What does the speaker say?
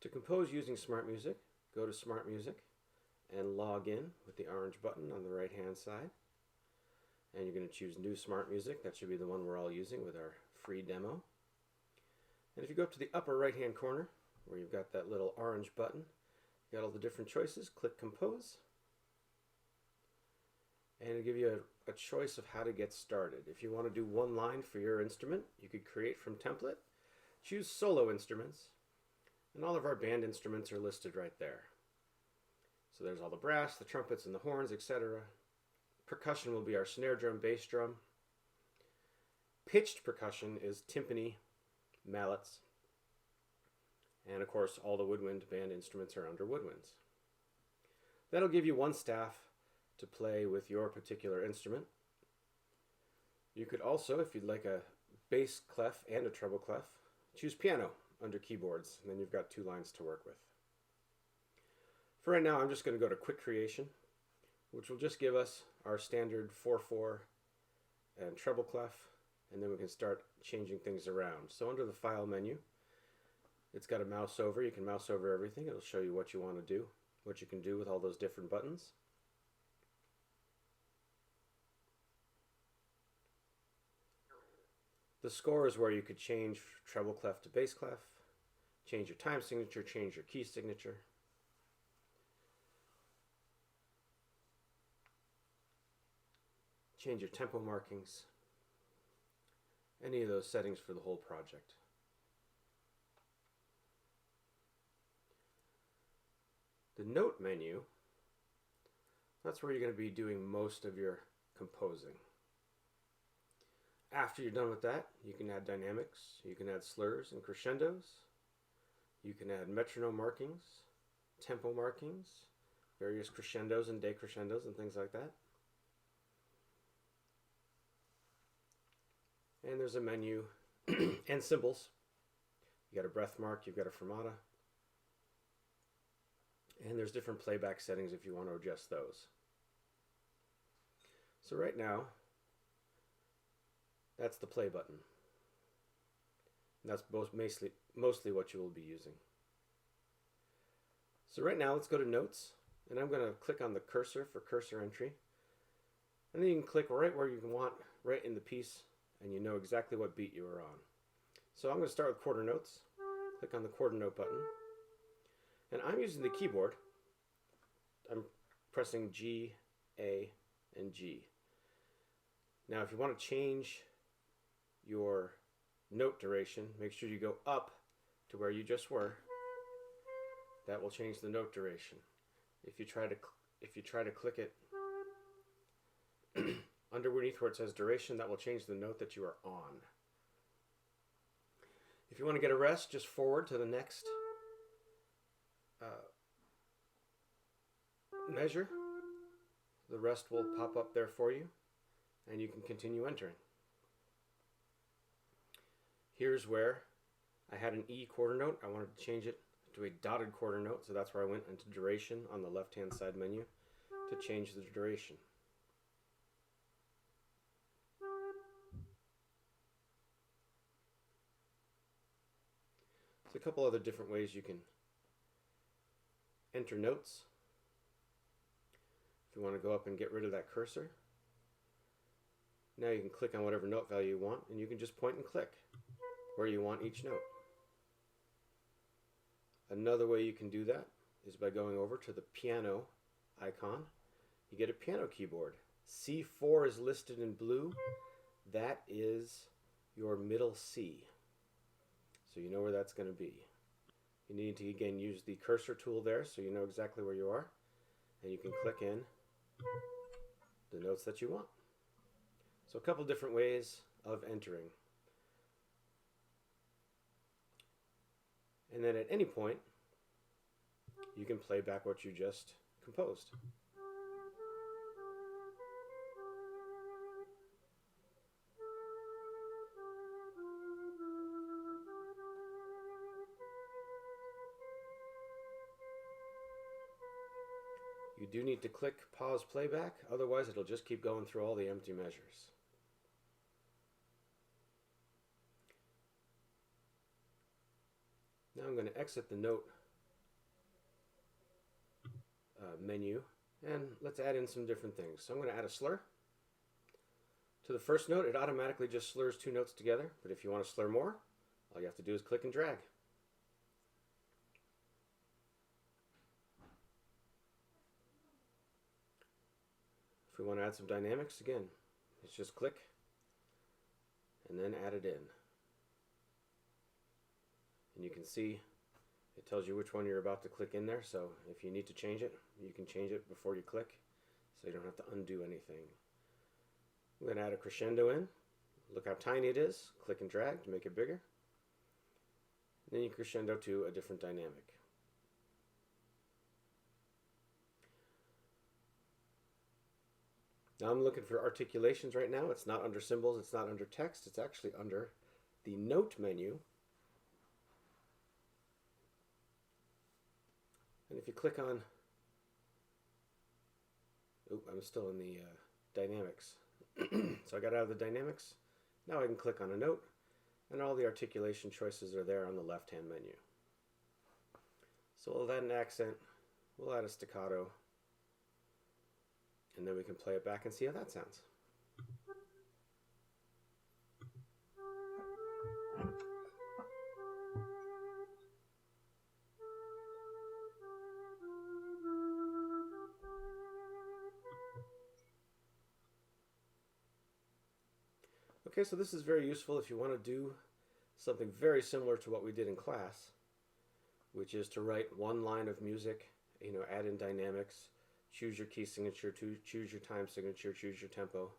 To compose using SmartMusic, go to SmartMusic and log in with the orange button on the right hand side. And you're going to choose New SmartMusic. That should be the one we're all using with our free demo. And if you go up to the upper right hand corner where you've got that little orange button, you got all the different choices, click Compose. And it'll give you a choice of how to get started. If you want to do one line for your instrument, you could create from template. Choose solo instruments, and all of our band instruments are listed right there. So there's all the brass, the trumpets, and the horns, etc. Percussion will be our snare drum, bass drum. Pitched percussion is timpani, mallets, and of course all the woodwind band instruments are under woodwinds. That'll give you one staff to play with your particular instrument. You could also, if you'd like a bass clef and a treble clef, choose piano under keyboards, and then you've got two lines to work with. For right now, I'm just going to go to Quick Creation, which will just give us our standard 4/4 and treble clef, and then we can start changing things around. So under the File menu, it's got a mouse over. You can mouse over everything. It'll show you what you want to do, what you can do with all those different buttons. The score is where you could change treble clef to bass clef, change your time signature, change your key signature. Change your tempo markings. Any of those settings for the whole project. The note menu, that's where you're going to be doing most of your composing. After you're done with that, you can add dynamics, you can add slurs and crescendos, you can add metronome markings, tempo markings, various crescendos and decrescendos and things like that. And there's a menu and symbols. You got a breath mark, you've got a fermata, and there's different playback settings if you want to adjust those. So right now, that's the play button. And that's mostly what you will be using. So right now, let's go to Notes, and I'm going to click on the cursor for cursor entry. And then you can click right where you want, right in the piece, and you know exactly what beat you are on. So I'm going to start with quarter notes. Click on the quarter note button. And I'm using the keyboard. I'm pressing G, A, and G. Now if you want to change your note duration, make sure you go up to where you just were. That will change the note duration. If you try to click it underneath where it says duration, that will change the note that you are on. If you want to get a rest, just forward to the next measure. The rest will pop up there for you, and you can continue entering. Here's where I had an E quarter note. I wanted to change it to a dotted quarter note, so that's where I went into duration on the left-hand side menu to change the duration. There's a couple other different ways you can enter notes. If you want to go up and get rid of that cursor, now you can click on whatever note value you want, and you can just point and click where you want each note. Another way you can do that is by going over to the piano icon. You get a piano keyboard. C4 is listed in blue. That is your middle C. So you know where that's going to be. You need to again use the cursor tool there so you know exactly where you are, and you can click in the notes that you want. So a couple different ways of entering. And then at any point, you can play back what you just composed. You do need to click pause playback, otherwise it'll just keep going through all the empty measures. Now I'm going to exit the note menu, and let's add in some different things. So I'm going to add a slur. To the first note, it automatically just slurs two notes together, but if you want to slur more, all you have to do is click and drag. If we want to add some dynamics, again, it's just click and then add it in. And you can see it tells you which one you're about to click in there, so if you need to change it, you can change it before you click, so you don't have to undo anything. I'm going to add a crescendo in. Look how tiny it is. Click and drag to make it bigger. Then you crescendo to a different dynamic. Now I'm looking for articulations right now. It's not under symbols, it's not under text, it's actually under the note menu. And if you click on, I'm still in the dynamics. So I got out of the dynamics. Now I can click on a note, and all the articulation choices are there on the left-hand menu. So we'll add an accent, we'll add a staccato, and then we can play it back and see how that sounds. Okay, so this is very useful if you want to do something very similar to what we did in class, which is to write one line of music, add in dynamics, choose your key signature, choose your time signature, choose your tempo,